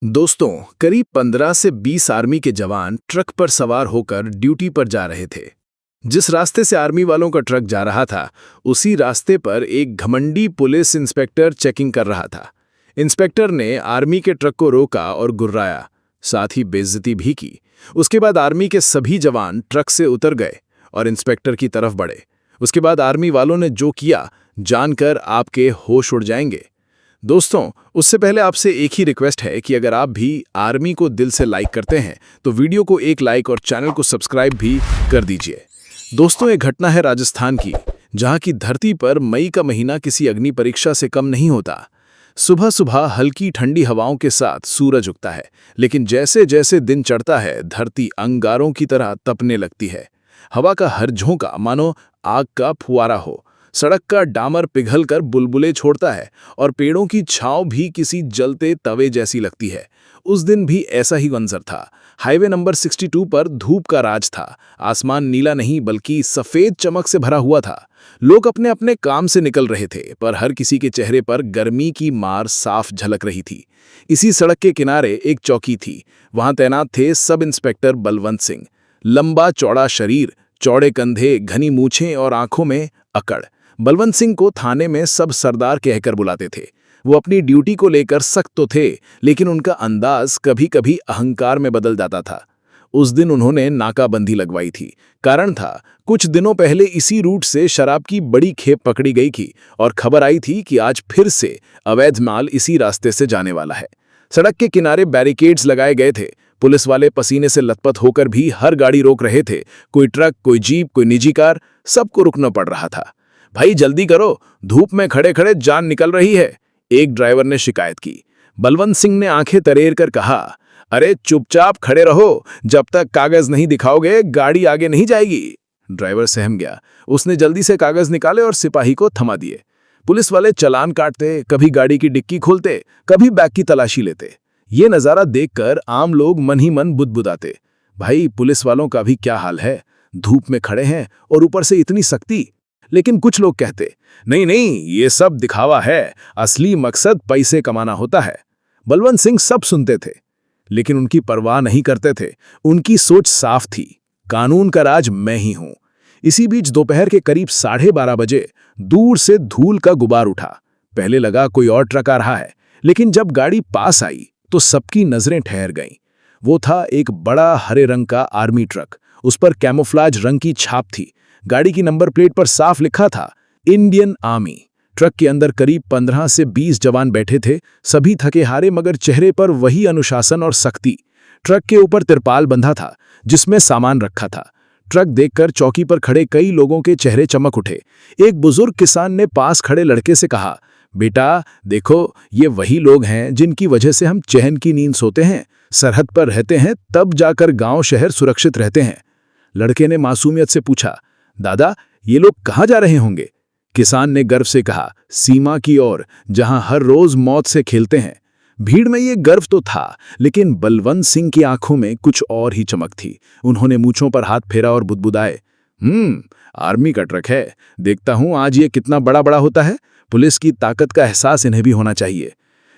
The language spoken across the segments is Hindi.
दोस्तों, करीब 15 से 20 आर्मी के जवान ट्रक पर सवार होकर ड्यूटी पर जा रहे थे। जिस रास्ते से आर्मी वालों का ट्रक जा रहा था, उसी रास्ते पर एक घमंडी पुलिस इंस्पेक्टर चेकिंग कर रहा था। इंस्पेक्टर ने आर्मी के ट्रक को रोका और गुर्राया, साथ ही बेइज्जती भी की। उसके बाद आर्मी के सभी जवान ट्रक से उतर गए और इंस्पेक्टर की तरफ बढ़े। उसके बाद आर्मी वालों ने जो किया, जानकर आपके होश उड़ जाएंगे। दोस्तों, उससे पहले आपसे एक ही रिक्वेस्ट है कि अगर आप भी आर्मी को दिल से लाइक करते हैं तो वीडियो को एक लाइक और चैनल को सब्सक्राइब भी कर दीजिए। दोस्तों, एक घटना है राजस्थान की, जहां की धरती पर मई का महीना किसी अग्नि परीक्षा से कम नहीं होता। सुबह सुबह हल्की ठंडी हवाओं के साथ सूरज उगता है, लेकिन जैसे जैसे दिन चढ़ता है धरती अंगारों की तरह तपने लगती है। हवा का हर झोंका मानो आग का फुवारा हो। सड़क का डामर पिघलकर बुलबुले छोड़ता है और पेड़ों की छांव भी किसी जलते तवे जैसी लगती है। उस दिन भी ऐसा ही मंजर था। हाईवे नंबर 62 पर धूप का राज था। आसमान नीला नहीं बल्कि सफेद चमक से भरा हुआ था। लोग अपने अपने काम से निकल रहे थे, पर हर किसी के चेहरे पर गर्मी की मार साफ झलक रही थी। इसी सड़क के किनारे एक चौकी थी। वहां तैनात थे सब इंस्पेक्टर बलवंत सिंह। लंबा चौड़ा शरीर, चौड़े कंधे, घनी मूछें और आंखों में अकड़। बलवंत सिंह को थाने में सब सरदार कहकर बुलाते थे। वो अपनी ड्यूटी को लेकर सख्त तो थे, लेकिन उनका अंदाज कभी कभी अहंकार में बदल जाता था। उस दिन उन्होंने नाकाबंदी लगवाई थी। कारण था, कुछ दिनों पहले इसी रूट से शराब की बड़ी खेप पकड़ी गई थी और खबर आई थी कि आज फिर से अवैध माल इसी रास्ते से जाने वाला है। सड़क के किनारे बैरिकेड्स लगाए गए थे। पुलिस वाले पसीने से लथपथ होकर भी हर गाड़ी रोक रहे थे। कोई ट्रक, कोई जीप, कोई निजी कार, सबको रुकना पड़ रहा था। भाई जल्दी करो, धूप में खड़े खड़े जान निकल रही है, एक ड्राइवर ने शिकायत की। बलवंत सिंह ने आंखें तरेर कर कहा, अरे चुपचाप खड़े रहो, जब तक कागज नहीं दिखाओगे गाड़ी आगे नहीं जाएगी। ड्राइवर सहम गया। उसने जल्दी से कागज निकाले और सिपाही को थमा दिए। पुलिस वाले चालान काटते, कभी गाड़ी की डिक्की खोलते, कभी बैग की तलाशी लेते। ये नजारा देखकर आम लोग मन ही मन बुदबुदाते। भाई पुलिस वालों का भी क्या हाल है, धूप में खड़े हैं और ऊपर से इतनी सख्ती। लेकिन कुछ लोग कहते, नहीं नहीं, ये सब दिखावा है, असली मकसद पैसे कमाना होता है। बलवंत सिंह सब सुनते थे, लेकिन उनकी परवाह नहीं करते थे। उनकी सोच साफ थी, कानून का राज मैं ही हूं। इसी बीच दोपहर के करीब 12:30 बजे दूर से धूल का गुबार उठा। पहले लगा कोई और ट्रक आ रहा है, लेकिन जब गाड़ी पास आई तो सबकी नजरें ठहर गईं। वो था एक बड़ा हरे रंग का आर्मी ट्रक। उस पर कैमोफ्लाज रंग की छाप थी। गाड़ी की नंबर प्लेट पर साफ लिखा था, इंडियन आर्मी। ट्रक के अंदर करीब 15 से 20 जवान बैठे थे, सभी थके हारे, मगर चेहरे पर वही अनुशासन और सख्ती। ट्रक के ऊपर तिरपाल बंधा था, जिसमें सामान रखा था। ट्रक देखकर चौकी पर खड़े कई लोगों के चेहरे चमक उठे। एक बुजुर्ग किसान ने पास खड़े लड़के से कहा, बेटा देखो, ये वही लोग हैं जिनकी वजह से हम चैन की नींद सोते हैं, सरहद पर रहते हैं, तब जाकर गांव शहर सुरक्षित रहते हैं। लड़के ने मासूमियत से पूछा, दादा ये लोग कहाँ जा रहे होंगे? किसान ने गर्व से कहा, सीमा की ओर, जहां हर रोज मौत से खेलते हैं। भीड़ में ये गर्व तो था, लेकिन बलवंत सिंह की आंखों में कुछ और ही चमक थी। उन्होंने मूंछों पर हाथ फेरा और बुदबुदाए, आर्मी का ट्रक है, देखता हूं आज ये कितना बड़ा बड़ा होता है। पुलिस की ताकत का एहसास इन्हें भी होना चाहिए।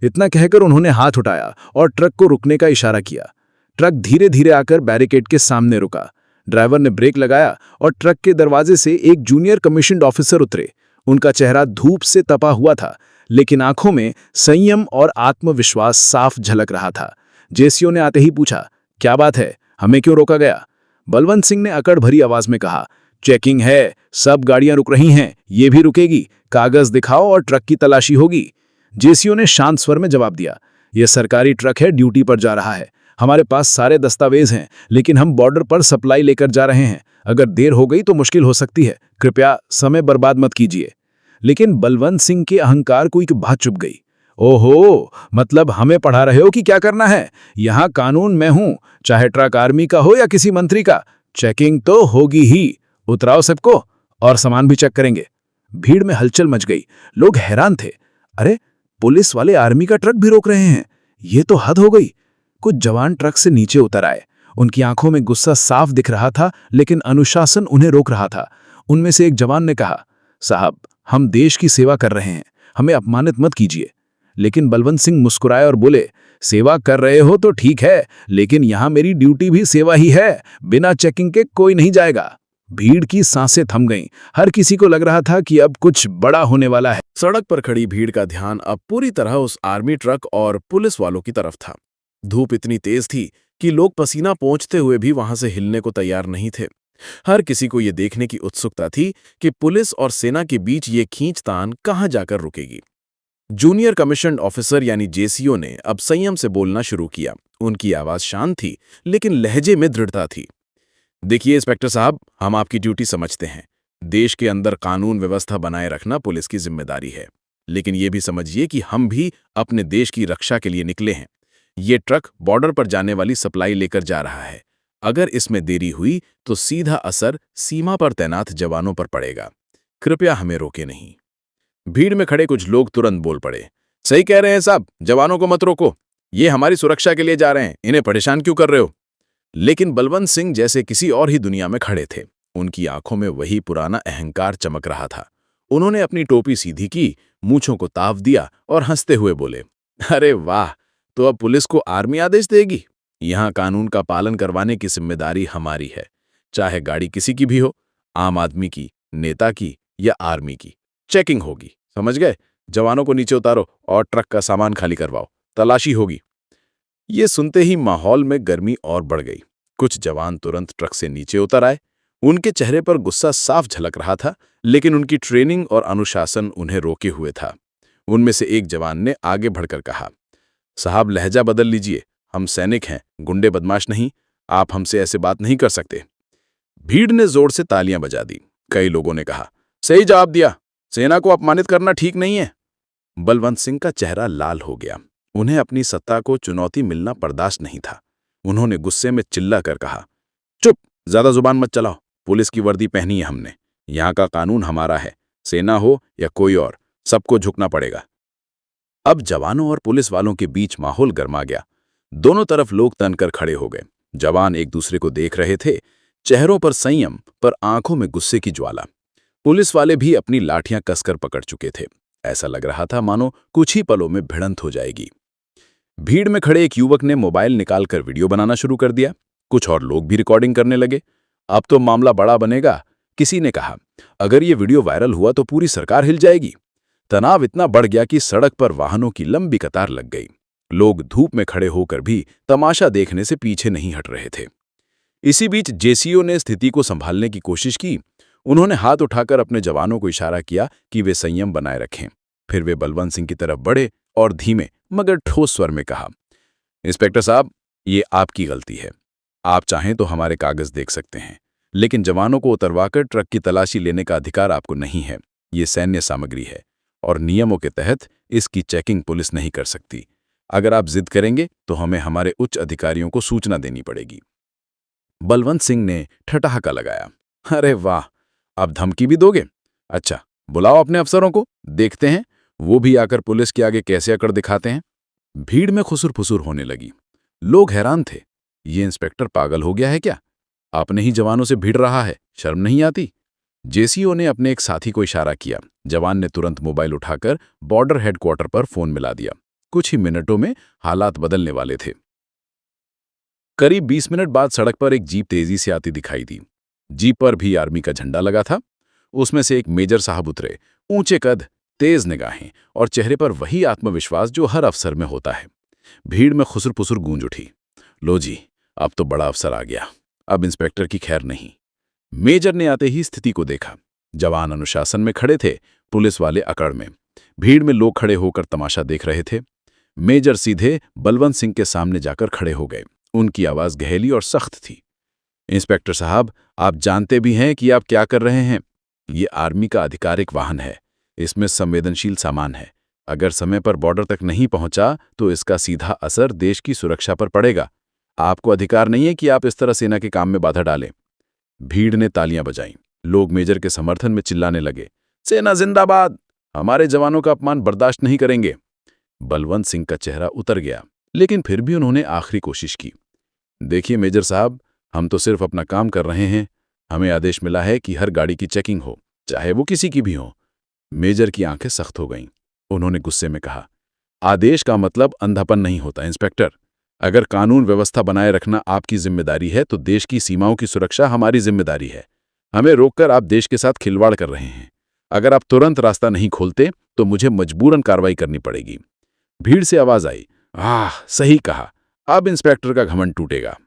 इतना कहकर उन्होंने हाथ उठाया और ट्रक को रुकने का इशारा किया। ट्रक धीरे धीरे आकर बैरिकेड के सामने रुका। ड्राइवर ने ब्रेक लगाया और ट्रक के दरवाजे से एक जूनियर कमीशन्ड ऑफिसर उतरे। उनका चेहरा धूप से तपा हुआ था, लेकिन आंखों में संयम और आत्मविश्वास साफ झलक रहा था। जेसीओ ने आते ही पूछा, क्या बात है, हमें क्यों रोका गया? बलवंत सिंह ने अकड़ भरी आवाज में कहा, चेकिंग है, सब गाड़ियां रुक रही हैं, ये भी रुकेगी, कागज दिखाओ और ट्रक की तलाशी होगी। जेसीओ ने शांत स्वर में जवाब दिया, यह सरकारी ट्रक है, ड्यूटी पर जा रहा है, हमारे पास सारे दस्तावेज हैं, लेकिन हम बॉर्डर पर सप्लाई लेकर जा रहे हैं। अगर देर हो गई तो मुश्किल हो सकती है, कृपया समय बर्बाद मत कीजिए। लेकिन बलवंत सिंह के अहंकार को एक बात चुभ गई। ओहो, मतलब हमें पढ़ा रहे हो कि क्या करना है? यहाँ कानून मैं हूं, चाहे ट्रक आर्मी का हो या किसी मंत्री का, चेकिंग तो होगी ही। उतराओ सबको और सामान भी चेक करेंगे। भीड़ में हलचल मच गई। लोग हैरान थे, अरे पुलिस वाले आर्मी का ट्रक भी रोक रहे हैं, ये तो हद हो गई। कुछ जवान ट्रक से नीचे उतर आए। उनकी आंखों में गुस्सा साफ दिख रहा था, लेकिन अनुशासन उन्हें रोक रहा था। उनमें से एक जवान ने कहा, साहब हम देश की सेवा कर रहे हैं, हमें अपमानित मत कीजिए। लेकिन बलवंत सिंह मुस्कुराए और बोले, सेवा कर रहे हो तो ठीक है, लेकिन यहां मेरी ड्यूटी भी सेवा ही है, बिना चेकिंग के कोई नहीं जाएगा। भीड़ की सांसें थम गईं। हर किसी को लग रहा था कि अब कुछ बड़ा होने वाला है। सड़क पर खड़ी भीड़ का ध्यान अब पूरी तरह उस आर्मी ट्रक और पुलिस वालों की तरफ था। धूप इतनी तेज थी कि लोग पसीना पोंछते हुए भी वहां से हिलने को तैयार नहीं थे। हर किसी को ये देखने की उत्सुकता थी कि पुलिस और सेना के बीच ये खींचतान कहां जाकर रुकेगी। जूनियर कमीशन्ड ऑफिसर यानी जेसीओ ने अब संयम से बोलना शुरू किया। उनकी आवाज शांत थी, लेकिन लहजे में दृढ़ता थी। देखिए इंस्पेक्टर साहब, हम आपकी ड्यूटी समझते हैं। देश के अंदर कानून व्यवस्था बनाए रखना पुलिस की जिम्मेदारी है, लेकिन ये भी समझिए कि हम भी अपने देश की रक्षा के लिए निकले हैं। ये ट्रक बॉर्डर पर जाने वाली सप्लाई लेकर जा रहा है। अगर इसमें देरी हुई तो सीधा असर सीमा पर तैनात जवानों पर पड़ेगा। कृपया हमें रोके नहीं। भीड़ में खड़े कुछ लोग तुरंत बोल पड़े, सही कह रहे हैं साहब, जवानों को मत रोको। ये हमारी सुरक्षा के लिए जा रहे हैं, इन्हें परेशान क्यों कर रहे हो? लेकिन बलवंत सिंह जैसे किसी और ही दुनिया में खड़े थे। उनकी आंखों में वही पुराना अहंकार चमक रहा था। उन्होंने अपनी टोपी सीधी की, मूंछों को ताव दिया और हंसते हुए बोले, अरे वाह, तो अब पुलिस को आर्मी आदेश देगी? यहां कानून का पालन करवाने की जिम्मेदारी हमारी है, चाहे गाड़ी किसी की भी हो, आम आदमी की, नेता की या आर्मी की। चेकिंग होगी, समझ गए? जवानों को नीचे उतारो और ट्रक का सामान खाली करवाओ, तलाशी होगी। ये सुनते ही माहौल में गर्मी और बढ़ गई। कुछ जवान तुरंत ट्रक से नीचे उतर आए। उनके चेहरे पर गुस्सा साफ झलक रहा था, लेकिन उनकी ट्रेनिंग और अनुशासन उन्हें रोके हुए था। उनमें से एक जवान ने आगे बढ़कर कहा, साहब लहजा बदल लीजिए, हम सैनिक हैं, गुंडे बदमाश नहीं, आप हमसे ऐसे बात नहीं कर सकते। भीड़ ने जोर से तालियां बजा दी। कई लोगों ने कहा, सही जवाब दिया, सेना को अपमानित करना ठीक नहीं है। बलवंत सिंह का चेहरा लाल हो गया। उन्हें अपनी सत्ता को चुनौती मिलना बर्दाश्त नहीं था। उन्होंने गुस्से में चिल्ला कर कहा, चुप, ज्यादा जुबान मत चलाओ, पुलिस की वर्दी पहनी है हमने, यहाँ का कानून हमारा है, सेना हो या कोई और, सबको झुकना पड़ेगा। अब जवानों और पुलिस वालों के बीच माहौल गर्मा गया। दोनों तरफ लोग तनकर खड़े हो गए। जवान एक दूसरे को देख रहे थे, चेहरों पर संयम पर आंखों में गुस्से की ज्वाला। पुलिस वाले भी अपनी लाठियां कसकर पकड़ चुके थे। ऐसा लग रहा था मानो कुछ ही पलों में भिड़ंत हो जाएगी। भीड़ में खड़े एक युवक ने मोबाइल निकालकर वीडियो बनाना शुरू कर दिया। कुछ और लोग भी रिकॉर्डिंग करने लगे। अब तो मामला बड़ा बनेगा, किसी ने कहा। अगर ये वीडियो वायरल हुआ तो पूरी सरकार हिल जाएगी। तनाव इतना बढ़ गया कि सड़क पर वाहनों की लंबी कतार लग गई। लोग धूप में खड़े होकर भी तमाशा देखने से पीछे नहीं हट रहे थे। इसी बीच जेसीओ ने स्थिति को संभालने की कोशिश की। उन्होंने हाथ उठाकर अपने जवानों को इशारा किया कि वे संयम बनाए रखें। फिर वे बलवंत सिंह की तरफ बढ़े और धीमे मगर ठोस स्वर में कहा, इंस्पेक्टर साहब, ये आपकी गलती है। आप चाहें तो हमारे कागज देख सकते हैं, लेकिन जवानों को उतरवाकर ट्रक की तलाशी लेने का अधिकार आपको नहीं है। ये सैन्य सामग्री है और नियमों के तहत इसकी चेकिंग पुलिस नहीं कर सकती। अगर आप जिद करेंगे तो हमें हमारे उच्च अधिकारियों को सूचना देनी पड़ेगी। बलवंत सिंह ने ठठाका लगाया, अरे वाह, अब धमकी भी दोगे? अच्छा, बुलाओ अपने अफसरों को, देखते हैं वो भी आकर पुलिस के आगे कैसे अकड़ दिखाते हैं। भीड़ में खुसुर-फुसुर होने लगी। लोग हैरान थे, ये इंस्पेक्टर पागल हो गया है क्या? अपने ही जवानों से भिड़ रहा है, शर्म नहीं आती? जेसीओ ने अपने एक साथी को इशारा किया। जवान ने तुरंत मोबाइल उठाकर बॉर्डर हेडक्वार्टर पर फोन मिला दिया। कुछ ही मिनटों में हालात बदलने वाले थे। करीब 20 मिनट बाद सड़क पर एक जीप तेजी से आती दिखाई दी। जीप पर भी आर्मी का झंडा लगा था। उसमें से एक मेजर साहब उतरे, ऊंचे कद, तेज निगाहें और चेहरे पर वही आत्मविश्वास जो हर अफसर में होता है। भीड़ में खुसुर-फुसुर गूंज उठी। लो जी, अब तो बड़ा अफसर आ गया, अब इंस्पेक्टर की खैर नहीं। मेजर ने आते ही स्थिति को देखा। जवान अनुशासन में खड़े थे, पुलिस वाले अकड़ में। भीड़ में लोग खड़े होकर तमाशा देख रहे थे। मेजर सीधे बलवंत सिंह के सामने जाकर खड़े हो गए। उनकी आवाज गहरी और सख्त थी। इंस्पेक्टर साहब, आप जानते भी हैं कि आप क्या कर रहे हैं। ये आर्मी का आधिकारिक वाहन है, इसमें संवेदनशील सामान है। अगर समय पर बॉर्डर तक नहीं पहुंचा तो इसका सीधा असर देश की सुरक्षा पर पड़ेगा। आपको अधिकार नहीं है कि आप इस तरह सेना के काम में बाधा डालें। भीड़ ने तालियां बजाईं। लोग मेजर के समर्थन में चिल्लाने लगे, सेना जिंदाबाद, हमारे जवानों का अपमान बर्दाश्त नहीं करेंगे। बलवंत सिंह का चेहरा उतर गया, लेकिन फिर भी उन्होंने आखिरी कोशिश की। देखिए मेजर साहब, हम तो सिर्फ अपना काम कर रहे हैं। हमें आदेश मिला है कि हर गाड़ी की चेकिंग हो, चाहे वो किसी की भी हो। मेजर की आंखें सख्त हो गईं। उन्होंने गुस्से में कहा, आदेश का मतलब अंधापन नहीं होता इंस्पेक्टर। अगर कानून व्यवस्था बनाए रखना आपकी जिम्मेदारी है तो देश की सीमाओं की सुरक्षा हमारी जिम्मेदारी है। हमें रोककर आप देश के साथ खिलवाड़ कर रहे हैं। अगर आप तुरंत रास्ता नहीं खोलते तो मुझे मजबूरन कार्रवाई करनी पड़ेगी। भीड़ से आवाज आई, सही कहा, अब इंस्पेक्टर का घमंड टूटेगा।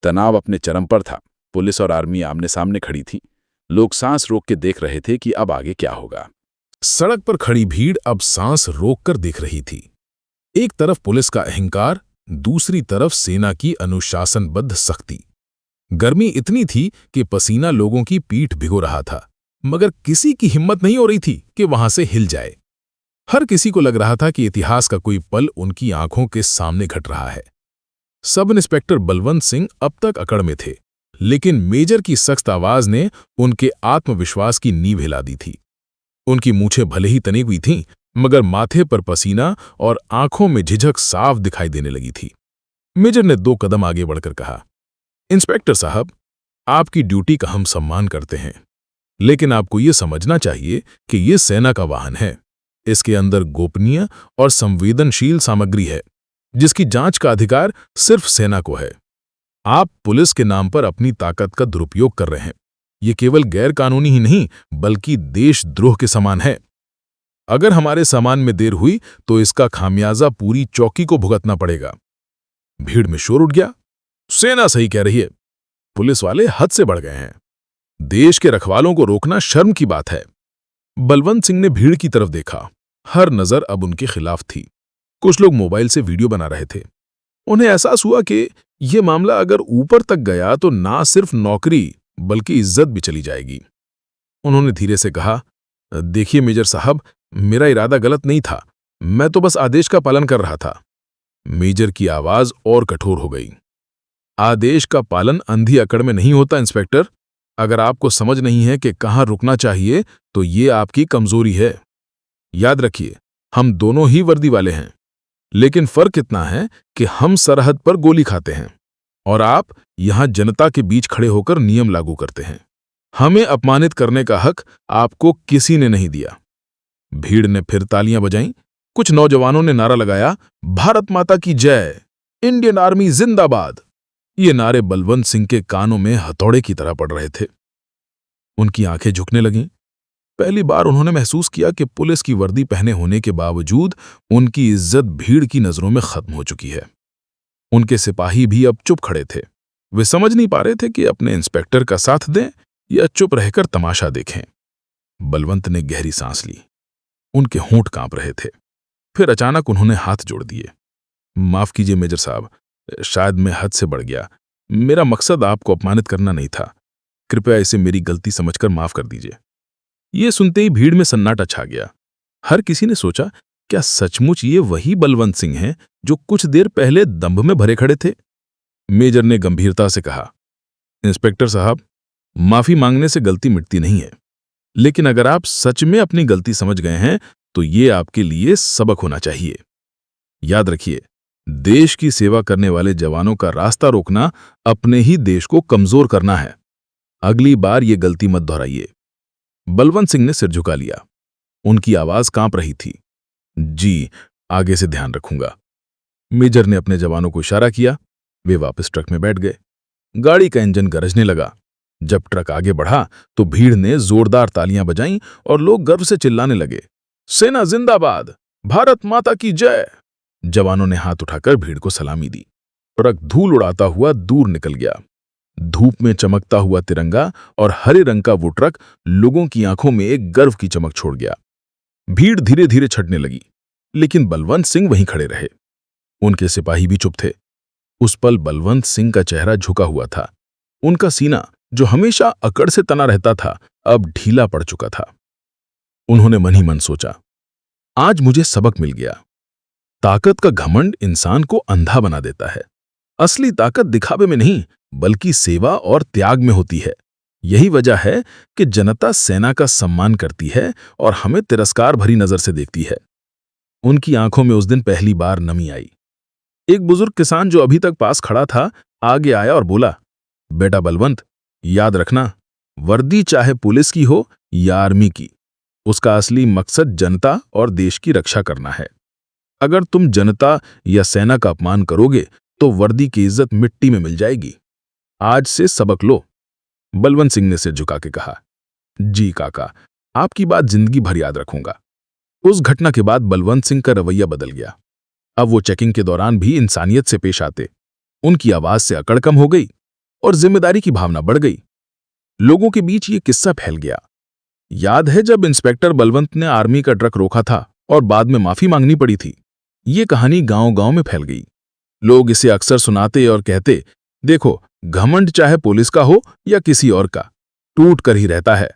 तनाव अपने चरम पर था। पुलिस और आर्मी आमने सामने खड़ी थी। लोग सांस रोक के देख रहे थे कि अब आगे क्या होगा। सड़क पर खड़ी भीड़ अब सांस रोककर देख रही थी। एक तरफ पुलिस का अहंकार, दूसरी तरफ सेना की अनुशासनबद्ध सख्ती। गर्मी इतनी थी कि पसीना लोगों की पीठ भिगो रहा था, मगर किसी की हिम्मत नहीं हो रही थी कि वहां से हिल जाए। हर किसी को लग रहा था कि इतिहास का कोई पल उनकी आंखों के सामने घट रहा है। सब इंस्पेक्टर बलवंत सिंह अब तक अकड़ में थे, लेकिन मेजर की सख्त आवाज ने उनके आत्मविश्वास की नींव हिला दी थी। उनकी मूछें भले ही तनी हुई थीं, मगर माथे पर पसीना और आंखों में झिझक साफ दिखाई देने लगी थी। मेजर ने 2 कदम आगे बढ़कर कहा, इंस्पेक्टर साहब, आपकी ड्यूटी का हम सम्मान करते हैं, लेकिन आपको ये समझना चाहिए कि ये सेना का वाहन है। इसके अंदर गोपनीय और संवेदनशील सामग्री है, जिसकी जांच का अधिकार सिर्फ सेना को है। आप पुलिस के नाम पर अपनी ताकत का दुरुपयोग कर रहे हैं। ये केवल गैर कानूनी ही नहीं, बल्कि देशद्रोह के समान है। अगर हमारे सामान में देर हुई तो इसका खामियाजा पूरी चौकी को भुगतना पड़ेगा। भीड़ में शोर उठ गया, सेना सही कह रही है। पुलिस वाले हद से बढ़ गए हैं। देश के रखवालों को रोकना शर्म की बात है। बलवंत सिंह ने भीड़ की तरफ देखा। हर नजर अब उनके खिलाफ थी। कुछ लोग मोबाइल से वीडियो बना रहे थे। उन्हें एहसास हुआ कि यह मामला अगर ऊपर तक गया तो ना सिर्फ नौकरी बल्कि इज्जत भी चली जाएगी। उन्होंने धीरे से कहा, देखिए मेजर साहब, मेरा इरादा गलत नहीं था, मैं तो बस आदेश का पालन कर रहा था। मेजर की आवाज और कठोर हो गई। आदेश का पालन अंधी अकड़ में नहीं होता इंस्पेक्टर। अगर आपको समझ नहीं है कि कहां रुकना चाहिए तो ये आपकी कमजोरी है। याद रखिए, हम दोनों ही वर्दी वाले हैं, लेकिन फर्क इतना है कि हम सरहद पर गोली खाते हैं और आप यहां जनता के बीच खड़े होकर नियम लागू करते हैं। हमें अपमानित करने का हक आपको किसी ने नहीं दिया। भीड़ ने फिर तालियां बजाईं। कुछ नौजवानों ने नारा लगाया, भारत माता की जय, इंडियन आर्मी जिंदाबाद। ये नारे बलवंत सिंह के कानों में हथौड़े की तरह पड़ रहे थे। उनकी आंखें झुकने लगीं। पहली बार उन्होंने महसूस किया कि पुलिस की वर्दी पहने होने के बावजूद उनकी इज्जत भीड़ की नजरों में खत्म हो चुकी है। उनके सिपाही भी अब चुप खड़े थे। वे समझ नहीं पा रहे थे कि अपने इंस्पेक्टर का साथ दें या चुप रहकर तमाशा देखें। बलवंत ने गहरी सांस ली। उनके होंठ कांप रहे थे। फिर अचानक उन्होंने हाथ जोड़ दिए। माफ कीजिए मेजर साहब, शायद मैं हद से बढ़ गया। मेरा मकसद आपको अपमानित करना नहीं था। कृपया इसे मेरी गलती समझकर माफ कर दीजिए। ये सुनते ही भीड़ में सन्नाटा छा गया। हर किसी ने सोचा, क्या सचमुच ये वही बलवंत सिंह हैं जो कुछ देर पहले दंभ में भरे खड़े थे? मेजर ने गंभीरता से कहा, इंस्पेक्टर साहब, माफी मांगने से गलती मिटती नहीं है, लेकिन अगर आप सच में अपनी गलती समझ गए हैं तो ये आपके लिए सबक होना चाहिए। याद रखिए, देश की सेवा करने वाले जवानों का रास्ता रोकना अपने ही देश को कमजोर करना है। अगली बार ये गलती मत दोहराइए। बलवंत सिंह ने सिर झुका लिया। उनकी आवाज कांप रही थी। जी, आगे से ध्यान रखूंगा। मेजर ने अपने जवानों को इशारा किया। वे वापस ट्रक में बैठ गए। गाड़ी का इंजन गरजने लगा। जब ट्रक आगे बढ़ा तो भीड़ ने जोरदार तालियां बजाईं और लोग गर्व से चिल्लाने लगे, सेना जिंदाबाद, भारत माता की जय। जवानों ने हाथ उठाकर भीड़ को सलामी दी। ट्रक धूल उड़ाता हुआ दूर निकल गया। धूप में चमकता हुआ तिरंगा और हरे रंग का वो ट्रक लोगों की आंखों में एक गर्व की चमक छोड़ गया। भीड़ धीरे धीरे छटने लगी, लेकिन बलवंत सिंह वहीं खड़े रहे। उनके सिपाही भी चुप थे। उस पल बलवंत सिंह का चेहरा झुका हुआ था। उनका सीना, जो हमेशा अकड़ से तना रहता था, अब ढीला पड़ चुका था। उन्होंने मन ही मन सोचा, आज मुझे सबक मिल गया। ताकत का घमंड इंसान को अंधा बना देता है। असली ताकत दिखावे में नहीं, बल्कि सेवा और त्याग में होती है। यही वजह है कि जनता सेना का सम्मान करती है और हमें तिरस्कार भरी नजर से देखती है। उनकी आंखों में उस दिन पहली बार नमी आई। एक बुजुर्ग किसान जो अभी तक पास खड़ा था, आगे आया और बोला, बेटा बलवंत, याद रखना, वर्दी चाहे पुलिस की हो या आर्मी की, उसका असली मकसद जनता और देश की रक्षा करना है। अगर तुम जनता या सेना का अपमान करोगे तो वर्दी की इज्जत मिट्टी में मिल जाएगी। आज से सबक लो। बलवंत सिंह ने सिर झुका के कहा। जी काका, आपकी बात जिंदगी भर याद रखूंगा। उस घटना के बाद बलवंत सिंह का रवैया बदल गया। अब वो चेकिंग के दौरान भी इंसानियत से पेश आते। उनकी आवाज से अकड़ कम हो गई और जिम्मेदारी की भावना बढ़ गई। लोगों के बीच ये किस्सा फैल गया। याद है जब इंस्पेक्टर बलवंत ने आर्मी का ट्रक रोका था और बाद में माफी मांगनी पड़ी थी। ये कहानी गांव-गांव में फैल गई। लोग इसे अक्सर सुनाते और कहते, देखो, घमंड चाहे पुलिस का हो या किसी और का, टूट कर ही रहता है।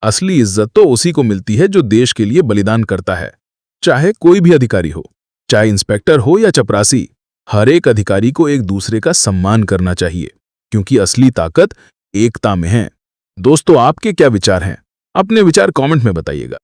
असली इज्जत तो उसी को मिलती है जो देश के लिए बलिदान करता है। चाहे कोई भी अधिकारी हो, चाहे इंस्पेक्टर हो या चपरासी, हर एक अधिकारी को एक दूसरे का सम्मान करना चाहिए, क्योंकि असली ताकत एकता में है। दोस्तों, आपके क्या विचार हैं? अपने विचार कमेंट में बताइएगा।